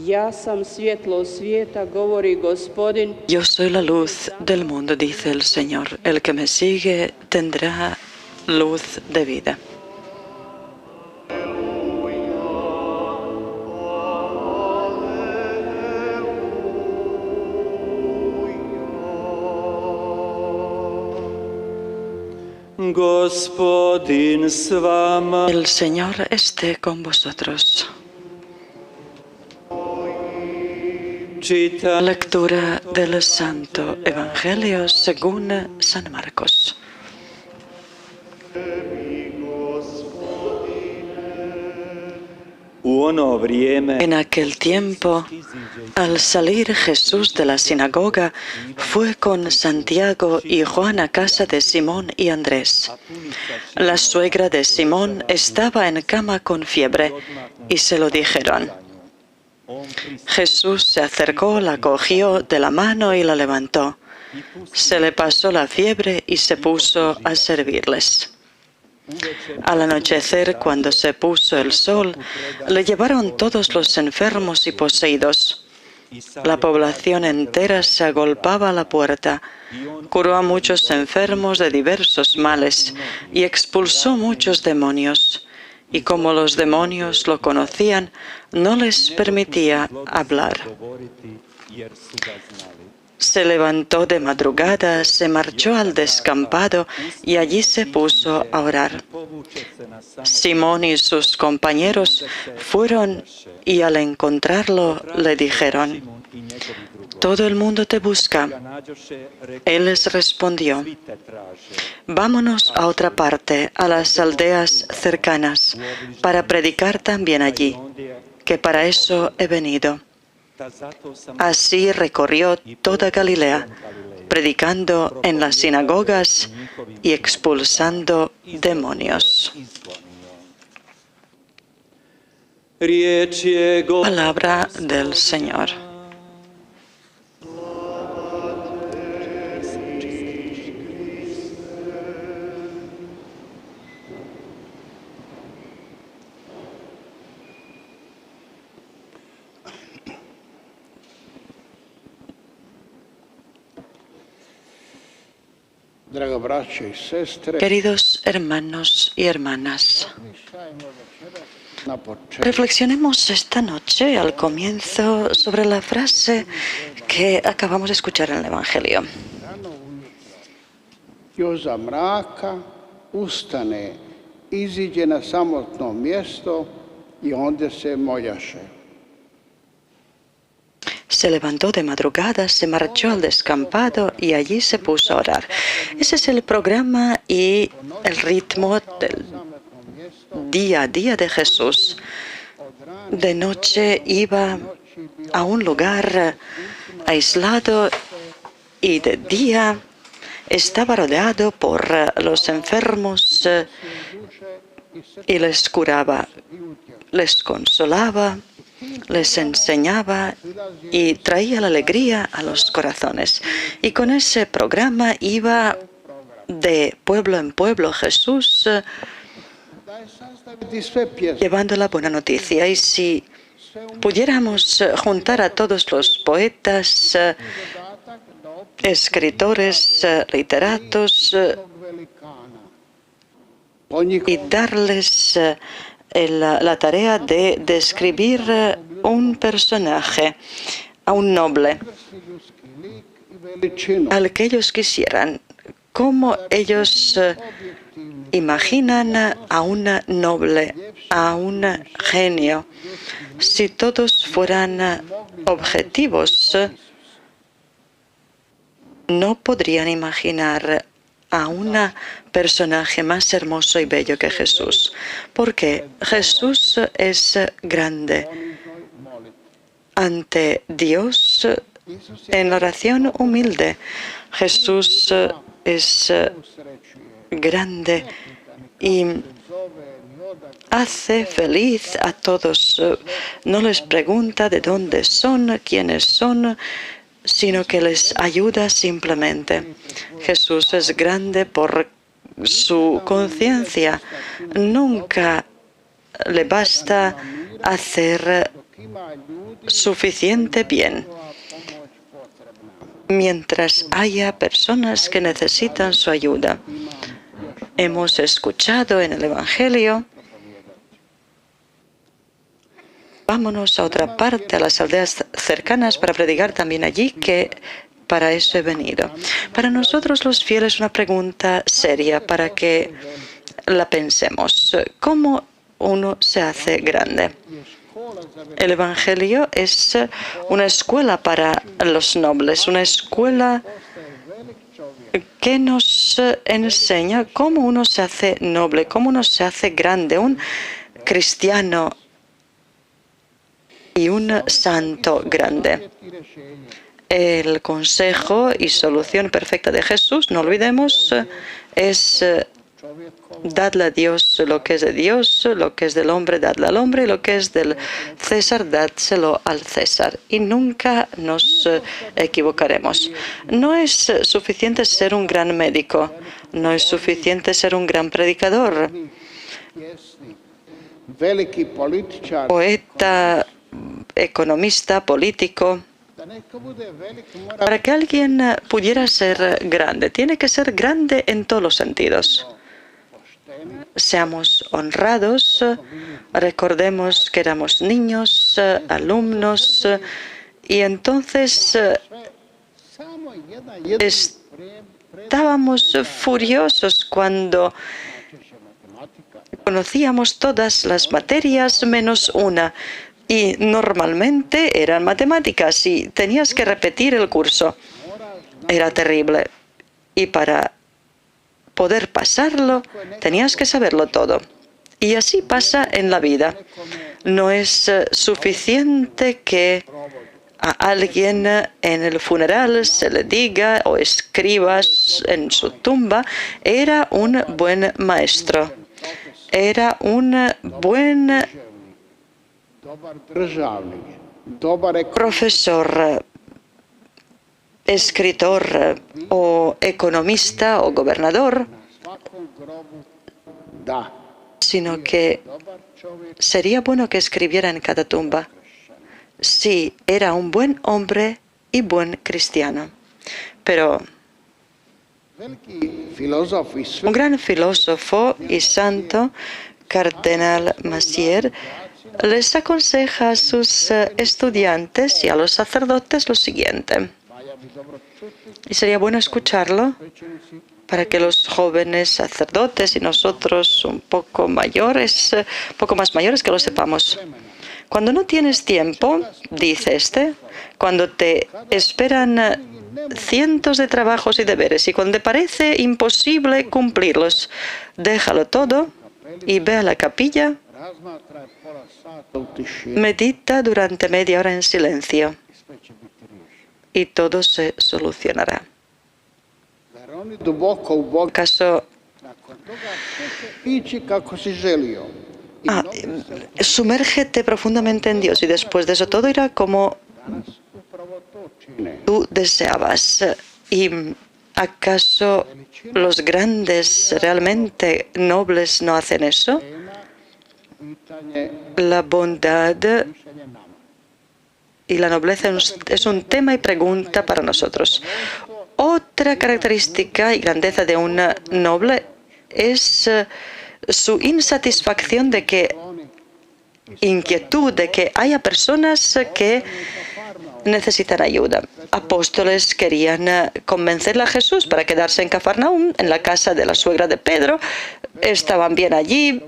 Yo soy la luz del mundo, dice el Señor. El que me sigue tendrá luz de vida. El Señor esté con vosotros. Lectura del Santo Evangelio según San Marcos. En aquel tiempo, al salir Jesús de la sinagoga, fue con Santiago y Juan a casa de Simón y Andrés. La suegra de Simón estaba en cama con fiebre y se lo dijeron. Jesús se acercó, la cogió de la mano y la levantó. Se le pasó la fiebre y se puso a servirles. Al anochecer, cuando se puso el sol, le llevaron todos los enfermos y poseídos. La población entera se agolpaba a la puerta. Curó a muchos enfermos de diversos males y expulsó muchos demonios. Y como los demonios lo conocían, no les permitía hablar. Se levantó de madrugada, se marchó al descampado y allí se puso a orar. Simón y sus compañeros fueron y al encontrarlo le dijeron: «Todo el mundo te busca». Él les respondió: «Vámonos a otra parte, a las aldeas cercanas, para predicar también allí, que para eso he venido». Así recorrió toda Galilea, predicando en las sinagogas y expulsando demonios. Palabra del Señor. Queridos hermanos y hermanas, reflexionemos esta noche al comienzo sobre la frase que acabamos de escuchar en el Evangelio. Ustane, iziđe na samotno mjesto i onda se moljaše. Se levantó de madrugada, se marchó al descampado y allí se puso a orar. Ese es el programa y el ritmo del día a día de Jesús. De noche iba a un lugar aislado y de día estaba rodeado por los enfermos y les curaba, les consolaba, les enseñaba y traía la alegría a los corazones. Y con ese programa iba de pueblo en pueblo Jesús llevando la buena noticia. Y si pudiéramos juntar a todos los poetas, escritores, literatos y darles la tarea de describir un personaje, a un noble, al que ellos quisieran, cómo ellos imaginan a un noble, a un genio. Si todos fueran objetivos, no podrían imaginar a un personaje más hermoso y bello que Jesús, porque Jesús es grande ante Dios en oración humilde. Jesús es grande y hace feliz a todos. No les pregunta de dónde son, quiénes son, sino que les ayuda simplemente. Jesús es grande por su conciencia. Nunca le basta hacer suficiente bien, mientras haya personas que necesitan su ayuda. Hemos escuchado en el Evangelio. Vámonos a otra parte, a las aldeas cercanas, para predicar también allí, que para eso he venido. Para nosotros los fieles, una pregunta seria para que la pensemos. ¿Cómo uno se hace grande? El Evangelio es una escuela para los nobles, una escuela que nos enseña cómo uno se hace noble, cómo uno se hace grande, un cristiano y un santo grande. El consejo y solución perfecta de Jesús, no olvidemos, es dadle a Dios lo que es de Dios, lo que es del hombre, dadle al hombre, y lo que es del César, dádselo al César. Y nunca nos equivocaremos. No es suficiente ser un gran médico, no es suficiente ser un gran predicador, poeta, economista, político. Para que alguien pudiera ser grande, tiene que ser grande en todos los sentidos. Seamos honrados, recordemos que éramos niños, alumnos, y entonces estábamos furiosos cuando conocíamos todas las materias menos una. Y normalmente eran matemáticas y tenías que repetir el curso. Era terrible. Y para poder pasarlo, tenías que saberlo todo. Y así pasa en la vida. No es suficiente que a alguien en el funeral se le diga o escribas en su tumba, era un buen maestro, era un buen profesor, escritor o economista o gobernador, sino que sería bueno que escribiera en cada tumba: sí, era un buen hombre y buen cristiano. Pero un gran filósofo y santo, Cardenal Massier, les aconseja a sus estudiantes y a los sacerdotes lo siguiente. Y sería bueno escucharlo para que los jóvenes sacerdotes y nosotros un poco mayores, poco más mayores, que lo sepamos. Cuando no tienes tiempo, dice cuando te esperan cientos de trabajos y deberes y cuando te parece imposible cumplirlos, déjalo todo y ve a la capilla, medita durante media hora en silencio y todo se solucionará. ¿Acaso sumérgete profundamente en Dios y después de eso todo irá como tú deseabas? ¿Y acaso los grandes, realmente nobles, no hacen eso? La bondad y la nobleza es un tema y pregunta para nosotros. Otra característica y grandeza de un noble es su insatisfacción de que, inquietud de que haya personas que necesitan ayuda. Apóstoles querían convencerle a Jesús para quedarse en Cafarnaúm, en la casa de la suegra de Pedro. Estaban bien allí,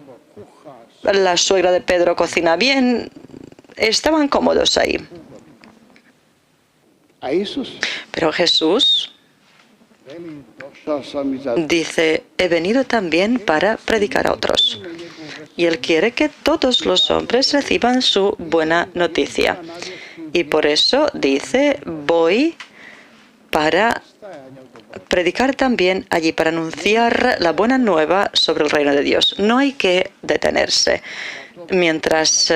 la suegra de Pedro cocina bien, estaban cómodos ahí. Pero Jesús dice: he venido también para predicar a otros. Y Él quiere que todos los hombres reciban su buena noticia. Y por eso dice: voy para predicar también allí, para anunciar la buena nueva sobre el reino de Dios. No hay que detenerse. Mientras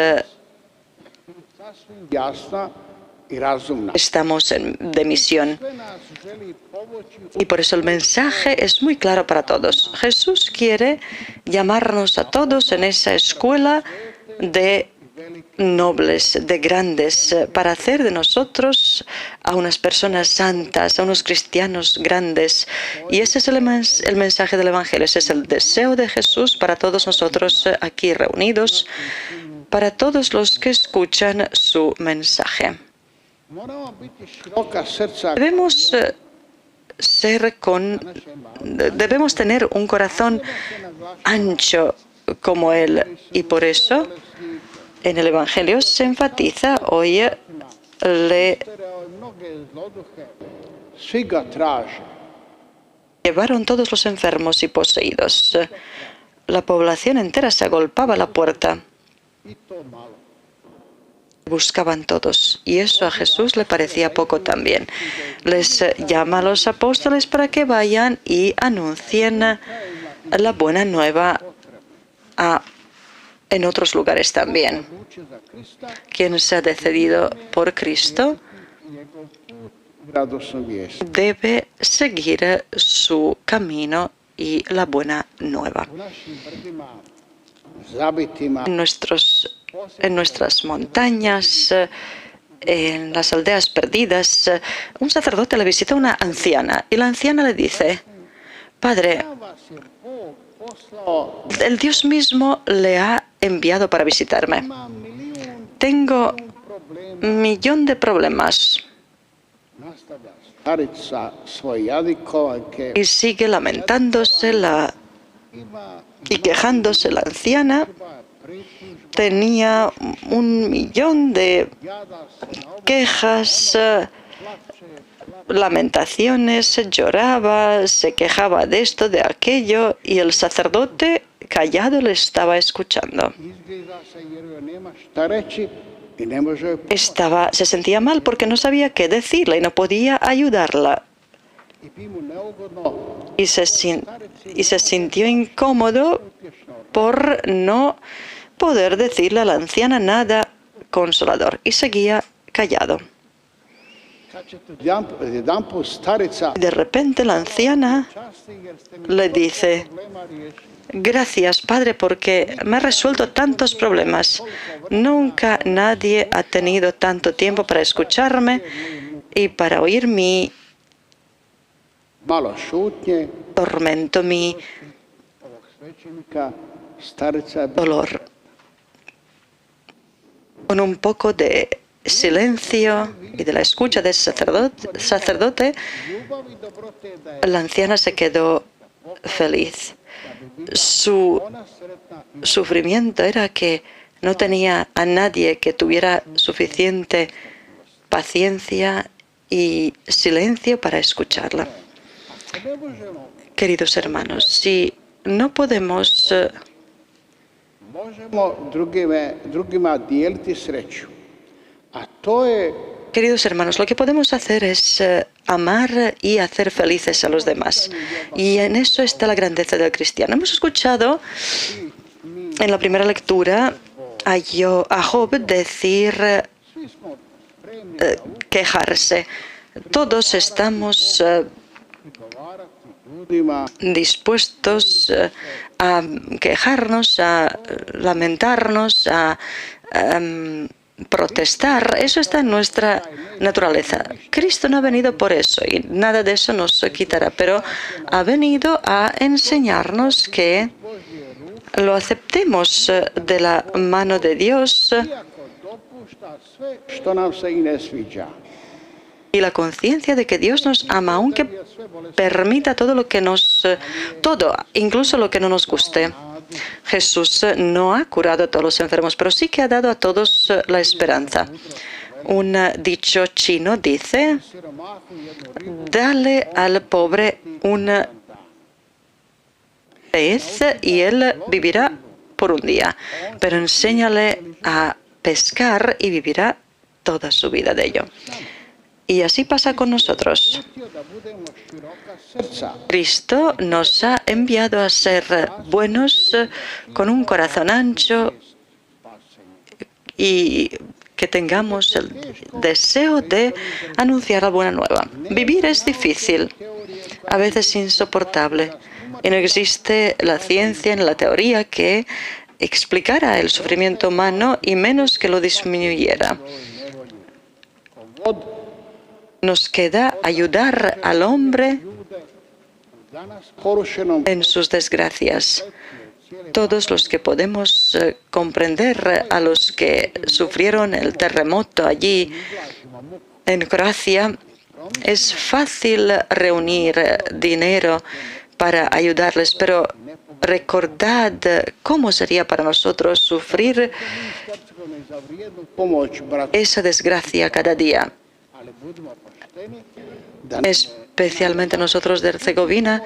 estamos de misión. Y por eso el mensaje es muy claro para todos. Jesús quiere llamarnos a todos en esa escuela de nobles, de grandes, para hacer de nosotros a unas personas santas, a unos cristianos grandes. Y ese es el mensaje del Evangelio, ese es el deseo de Jesús para todos nosotros aquí reunidos, para todos los que escuchan su mensaje. Debemos tener un corazón ancho como Él, y por eso en el Evangelio se enfatiza, hoy le llevaron todos los enfermos y poseídos. La población entera se agolpaba a la puerta. Buscaban todos, y eso a Jesús le parecía poco también. Les llama a los apóstoles para que vayan y anuncien la buena nueva en otros lugares también. Quien se ha decidido por Cristo debe seguir su camino y la buena nueva. En nuestras montañas, en las aldeas perdidas, un sacerdote le visita a una anciana y la anciana le dice: Padre, el Dios mismo le ha enviado para visitarme. Tengo 1.000.000 de problemas. Y sigue lamentándose y quejándose la anciana. Tenía 1.000.000 de quejas, lamentaciones, lloraba, se quejaba de esto, de aquello, y el sacerdote callado le estaba escuchando. Se sentía mal porque no sabía qué decirle y no podía ayudarla. Y se sintió incómodo por no poder decirle a la anciana nada consolador, y seguía callado. De repente la anciana le dice: Gracias, Padre, porque me ha resuelto tantos problemas. Nunca nadie ha tenido tanto tiempo para escucharme y para oír mi tormento, mi dolor. Con un poco de silencio y de la escucha del sacerdote, la anciana se quedó feliz. Su sufrimiento era que no tenía a nadie que tuviera suficiente paciencia y silencio para escucharla. Queridos hermanos, si no podemos Queridos hermanos, lo que podemos hacer es amar y hacer felices a los demás. Y en eso está la grandeza del cristiano. Hemos escuchado en la primera lectura a Job decir, quejarse. Todos estamos dispuestos a quejarnos, a lamentarnos, a protestar. Eso está en nuestra naturaleza. Cristo no ha venido por eso y nada de eso nos quitará, pero ha venido a enseñarnos que lo aceptemos de la mano de Dios y la conciencia de que Dios nos ama, aunque permita todo, incluso lo que no nos guste. Jesús no ha curado a todos los enfermos, pero sí que ha dado a todos la esperanza. Un dicho chino dice: dale al pobre un pez y él vivirá por un día, pero enséñale a pescar y vivirá toda su vida de ello. Y así pasa con nosotros. Cristo nos ha enviado a ser buenos, con un corazón ancho, y que tengamos el deseo de anunciar la buena nueva. Vivir es difícil, a veces insoportable, y no existe la ciencia ni la teoría que explicara el sufrimiento humano y menos que lo disminuyera. Nos queda ayudar al hombre en sus desgracias. Todos los que podemos comprender a los que sufrieron el terremoto allí en Croacia, es fácil reunir dinero para ayudarles, pero recordad cómo sería para nosotros sufrir esa desgracia cada día. Especialmente nosotros de Herzegovina,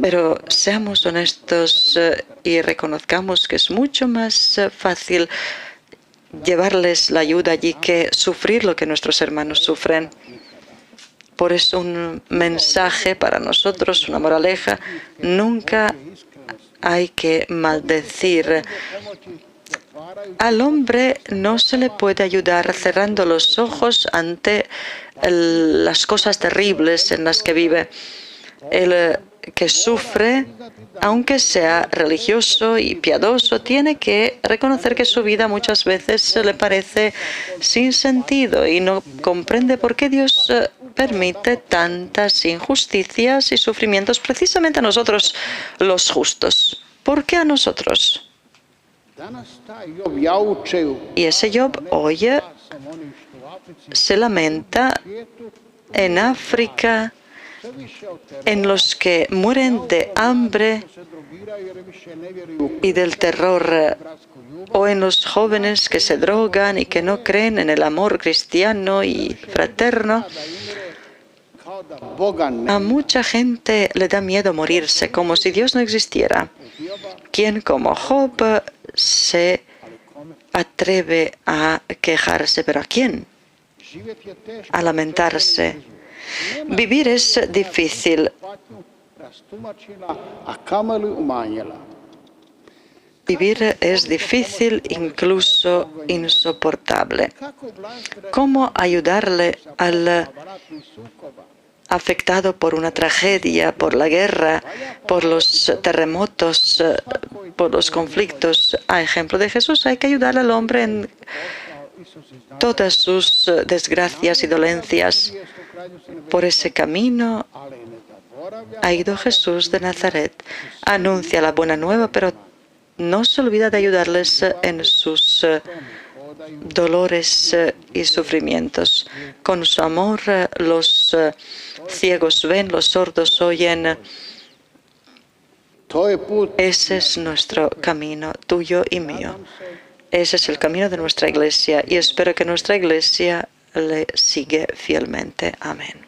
pero seamos honestos y reconozcamos que es mucho más fácil llevarles la ayuda allí que sufrir lo que nuestros hermanos sufren. Por eso un mensaje para nosotros, una moraleja: nunca hay que maldecir. Al hombre no se le puede ayudar cerrando los ojos ante las cosas terribles en las que vive. El que sufre, aunque sea religioso y piadoso, tiene que reconocer que su vida muchas veces le parece sin sentido y no comprende por qué Dios permite tantas injusticias y sufrimientos precisamente a nosotros, los justos. ¿Por qué a nosotros? Y ese Job hoy se lamenta en África, en los que mueren de hambre y del terror, o en los jóvenes que se drogan y que no creen en el amor cristiano y fraterno. A mucha gente le da miedo morirse, como si Dios no existiera. ¿Quién como Job se atreve a quejarse? ¿Pero a quién? A lamentarse. Vivir es difícil. Vivir es difícil, incluso insoportable. ¿Cómo ayudarle al afectado por una tragedia, por la guerra, por los terremotos, por los conflictos? A ejemplo de Jesús, hay que ayudar al hombre en todas sus desgracias y dolencias. Por ese camino ha ido Jesús de Nazaret. Anuncia la buena nueva, pero no se olvida de ayudarles en sus dolores y sufrimientos. Con su amor los ciegos ven, los sordos oyen. Ese es nuestro camino, tuyo y mío. Ese es el camino de nuestra Iglesia y espero que nuestra Iglesia le sigue fielmente. Amén.